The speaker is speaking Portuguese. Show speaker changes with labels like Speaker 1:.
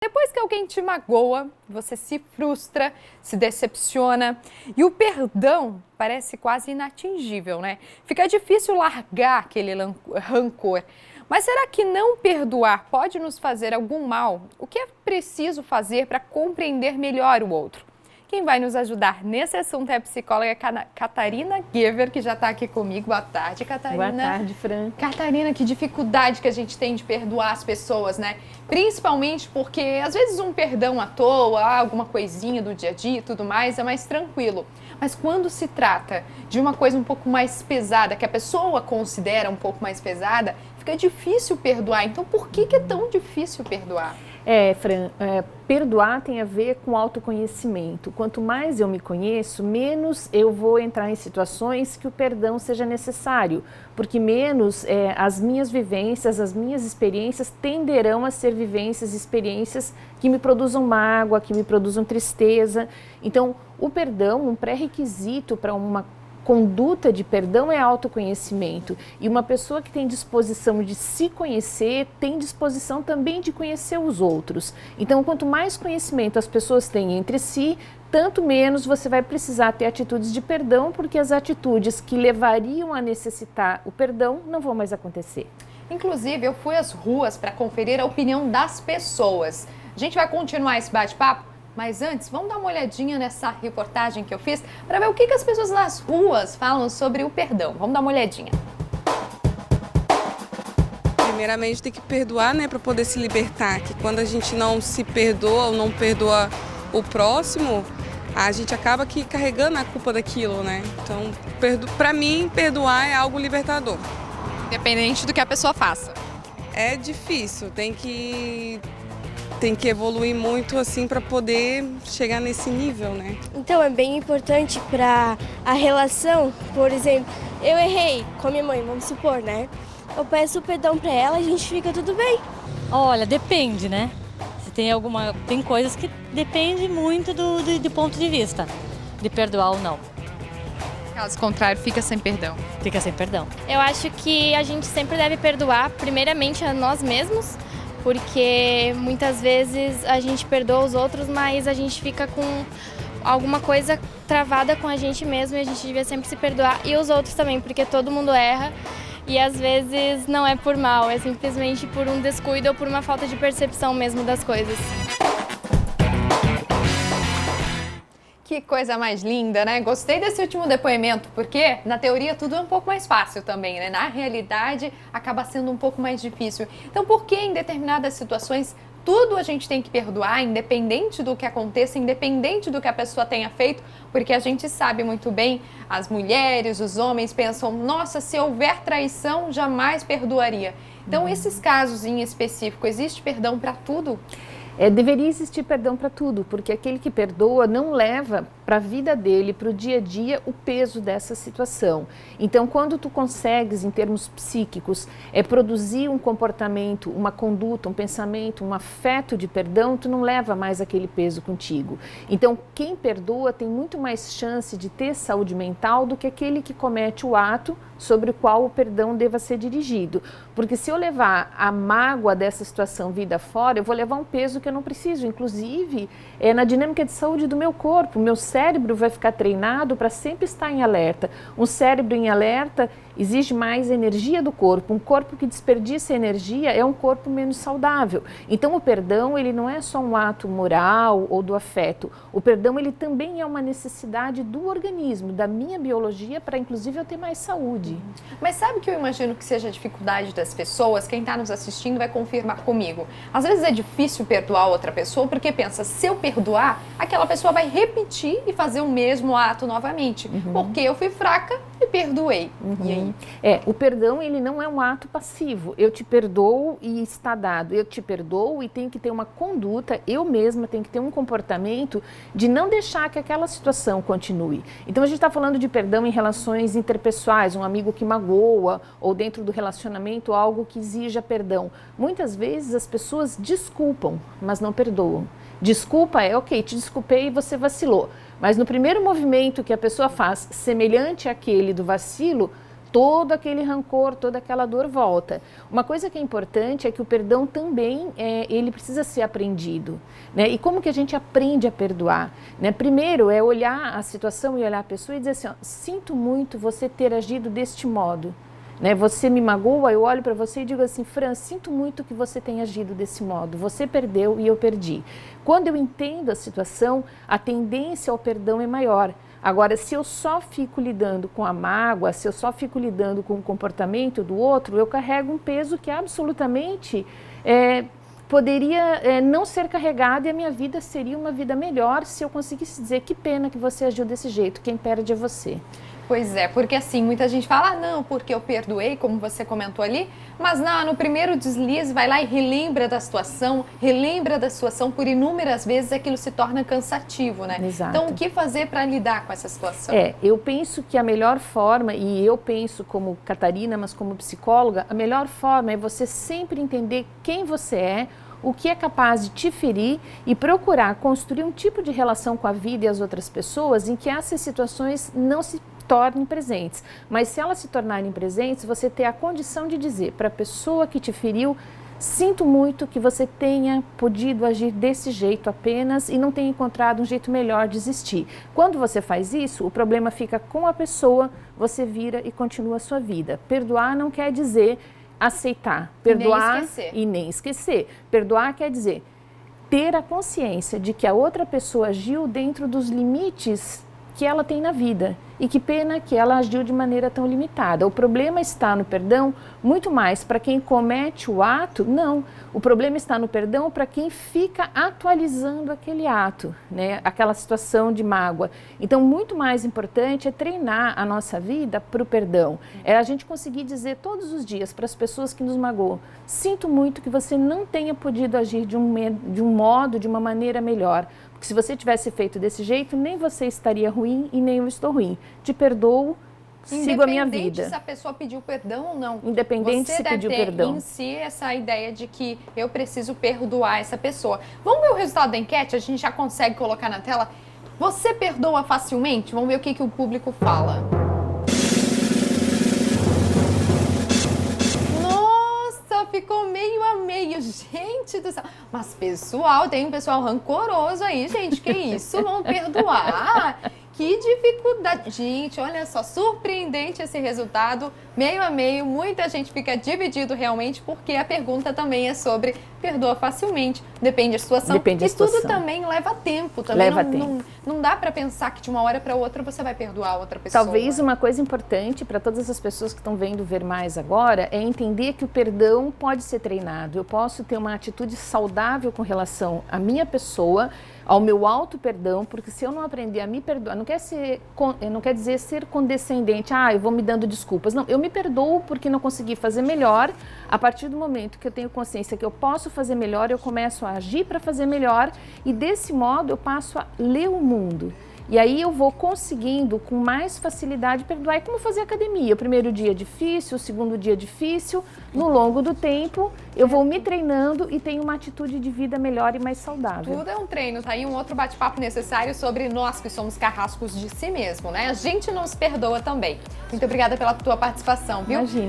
Speaker 1: Depois que alguém te magoa, você se frustra, se decepciona e o perdão parece quase inatingível, né? Fica difícil largar aquele rancor. Mas será que não perdoar pode nos fazer algum mal? O que é preciso fazer para compreender melhor o outro? Quem vai nos ajudar nesse assunto é a psicóloga Catarina Gever, que já está aqui comigo. Boa tarde, Catarina.
Speaker 2: Boa tarde, Fran.
Speaker 1: Catarina, que dificuldade que a gente tem de perdoar as pessoas, né? Principalmente porque, às vezes, um perdão à toa, alguma coisinha do dia a dia e tudo mais, é mais tranquilo. Mas quando se trata de uma coisa um pouco mais pesada, que a pessoa considera um pouco mais pesada, fica difícil perdoar. Então, por que é tão difícil perdoar?
Speaker 2: Fran, perdoar tem a ver com autoconhecimento. Quanto mais eu me conheço, menos eu vou entrar em situações que o perdão seja necessário, porque menos as minhas vivências, as minhas experiências tenderão a ser vivências, experiências que me produzam mágoa, que me produzam tristeza. Então, o perdão, um pré-requisito para uma conduta de perdão é autoconhecimento, e uma pessoa que tem disposição de se conhecer tem disposição também de conhecer os outros. Então, quanto mais conhecimento as pessoas têm entre si, tanto menos você vai precisar ter atitudes de perdão, porque as atitudes que levariam a necessitar o perdão não vão mais acontecer.
Speaker 1: Inclusive, eu fui às ruas para conferir a opinião das pessoas. A gente vai continuar esse bate-papo? Mas antes, vamos dar uma olhadinha nessa reportagem que eu fiz para ver o que as pessoas nas ruas falam sobre o perdão. Vamos dar uma olhadinha.
Speaker 3: Primeiramente tem que perdoar, né, para poder se libertar. Que quando a gente não se perdoa ou não perdoa o próximo, a gente acaba aqui carregando a culpa daquilo, né? Então, para mim, perdoar é algo libertador.
Speaker 1: Independente do que a pessoa faça.
Speaker 3: É difícil, tem que evoluir muito assim para poder chegar nesse nível, né?
Speaker 4: Então é bem importante para a relação, por exemplo, eu errei com a minha mãe, vamos supor, né? Eu peço perdão para ela e a gente fica tudo bem.
Speaker 5: Olha, depende, né? Se tem coisas que depende muito do ponto de vista, de perdoar ou não.
Speaker 1: Caso contrário, fica sem perdão.
Speaker 5: Fica sem perdão.
Speaker 6: Eu acho que a gente sempre deve perdoar, primeiramente a nós mesmos, porque muitas vezes a gente perdoa os outros, mas a gente fica com alguma coisa travada com a gente mesmo e a gente devia sempre se perdoar, e os outros também, porque todo mundo erra e às vezes não é por mal, é simplesmente por um descuido ou por uma falta de percepção mesmo das coisas.
Speaker 1: Que coisa mais linda, né? Gostei desse último depoimento, porque na teoria tudo é um pouco mais fácil também, né? Na realidade acaba sendo um pouco mais difícil. Então, por que em determinadas situações tudo a gente tem que perdoar, independente do que aconteça, independente do que a pessoa tenha feito? Porque a gente sabe muito bem, as mulheres, os homens pensam, nossa, se houver traição, jamais perdoaria. Então, esses casos em específico, existe perdão para tudo?
Speaker 2: Deveria existir perdão para tudo, porque aquele que perdoa não leva para a vida dele, para o dia a dia, o peso dessa situação. Então, quando tu consegues, em termos psíquicos, produzir um comportamento, uma conduta, um pensamento, um afeto de perdão, tu não leva mais aquele peso contigo. Então, quem perdoa tem muito mais chance de ter saúde mental do que aquele que comete o ato sobre o qual o perdão deva ser dirigido. Porque se eu levar a mágoa dessa situação vida fora, eu vou levar um peso que eu não preciso. Inclusive, na dinâmica de saúde do meu corpo, o meu cérebro vai ficar treinado para sempre estar em alerta. Um cérebro em alerta exige mais energia do corpo. Um corpo que desperdiça energia é um corpo menos saudável. Então, o perdão, ele não é só um ato moral ou do afeto. O perdão, ele também é uma necessidade do organismo, da minha biologia, para inclusive eu ter mais saúde.
Speaker 1: Mas sabe que eu imagino que seja a dificuldade das pessoas? Quem está nos assistindo vai confirmar comigo. Às vezes é difícil perdoar outra pessoa porque pensa, se eu perdoar, aquela pessoa vai repetir e fazer o mesmo ato novamente. Porque eu fui fraca e perdoei. E aí?
Speaker 2: O perdão, ele não é um ato passivo. Eu te perdoo e está dado. Eu te perdoo e tenho que ter uma conduta, eu mesma tenho que ter um comportamento de não deixar que aquela situação continue. Então, a gente está falando de perdão em relações interpessoais, um amigo que magoa, ou dentro do relacionamento, algo que exija perdão. Muitas vezes as pessoas desculpam, mas não perdoam. Desculpa ok, te desculpei e você vacilou. Mas no primeiro movimento que a pessoa faz, semelhante àquele do vacilo, todo aquele rancor, toda aquela dor volta. Uma coisa que é importante é que o perdão também, ele precisa ser aprendido, né? E como que a gente aprende a perdoar, né? Primeiro é olhar a situação e olhar a pessoa e dizer assim, ó, sinto muito você ter agido deste modo, né? Você me magoa, eu olho para você e digo assim, Fran, sinto muito que você tenha agido desse modo, você perdeu e eu perdi. Quando eu entendo a situação, a tendência ao perdão é maior. Agora, se eu só fico lidando com a mágoa, se eu só fico lidando com o comportamento do outro, eu carrego um peso que absolutamente poderia não ser carregado e a minha vida seria uma vida melhor se eu conseguisse dizer que pena que você agiu desse jeito, quem perde é você.
Speaker 1: Pois é, porque assim, muita gente fala, não, porque eu perdoei, como você comentou ali, mas não, no primeiro deslize vai lá e relembra da situação por inúmeras vezes, aquilo se torna cansativo, né?
Speaker 2: Exato.
Speaker 1: Então, o que fazer para lidar com essa situação?
Speaker 2: Eu penso que a melhor forma, e eu penso como Catarina, mas como psicóloga, a melhor forma é você sempre entender quem você é, o que é capaz de te ferir e procurar construir um tipo de relação com a vida e as outras pessoas em que essas situações não se tornem presentes. Mas se elas se tornarem presentes, você ter a condição de dizer para a pessoa que te feriu, sinto muito que você tenha podido agir desse jeito apenas e não tenha encontrado um jeito melhor de existir. Quando você faz isso, o problema fica com a pessoa, você vira e continua a sua vida. Perdoar não quer dizer aceitar, perdoar e nem esquecer. Perdoar quer dizer ter a consciência de que a outra pessoa agiu dentro dos limites que ela tem na vida e que pena que ela agiu de maneira tão limitada. O problema está no perdão muito mais para quem comete o ato, não. O problema está no perdão para quem fica atualizando aquele ato, né? Aquela situação de mágoa. Então, muito mais importante é treinar a nossa vida para o perdão. É a gente conseguir dizer todos os dias para as pessoas que nos magoam, sinto muito que você não tenha podido agir de um modo, de uma maneira melhor. Porque se você tivesse feito desse jeito, nem você estaria ruim e nem eu estou ruim. Te perdoo, sigo a minha vida.
Speaker 1: Independente se a pessoa pediu perdão ou não.
Speaker 2: Independente se pediu perdão.
Speaker 1: Em si essa ideia de que eu preciso perdoar essa pessoa. Vamos ver o resultado da enquete? A gente já consegue colocar na tela. Você perdoa facilmente? Vamos ver o que o público fala. Ficou meio a meio, gente do céu. Mas pessoal, tem um pessoal rancoroso aí, gente, que isso? Vão perdoar? Que dificuldade. Gente, olha só, surpreendente esse resultado, meio a meio, muita gente fica dividido realmente, porque a pergunta também é sobre perdoa facilmente, depende da situação.
Speaker 2: Depende da situação.
Speaker 1: Tudo também leva tempo. Também
Speaker 2: leva tempo.
Speaker 1: Não dá para pensar que de uma hora para outra você vai perdoar outra pessoa.
Speaker 2: Talvez uma coisa importante para todas as pessoas que estão vendo Ver Mais agora é entender que o perdão pode ser treinado. Eu posso ter uma atitude saudável com relação à minha pessoa, ao meu auto-perdão, porque se eu não aprender a me perdoar, não quer dizer ser condescendente, eu vou me dando desculpas. Não, eu me perdoo porque não consegui fazer melhor. A partir do momento que eu tenho consciência que eu posso fazer melhor, eu começo a agir para fazer melhor e desse modo eu passo a ler o mundo. E aí eu vou conseguindo com mais facilidade perdoar. É como fazer academia. O primeiro dia é difícil, o segundo dia é difícil. No longo do tempo, eu vou me treinando e tenho uma atitude de vida melhor e mais saudável.
Speaker 1: Tudo é um treino, tá aí um outro bate-papo necessário sobre nós que somos carrascos de si mesmo, né? A gente não se perdoa também. Muito obrigada pela tua participação, viu?
Speaker 2: Imagina.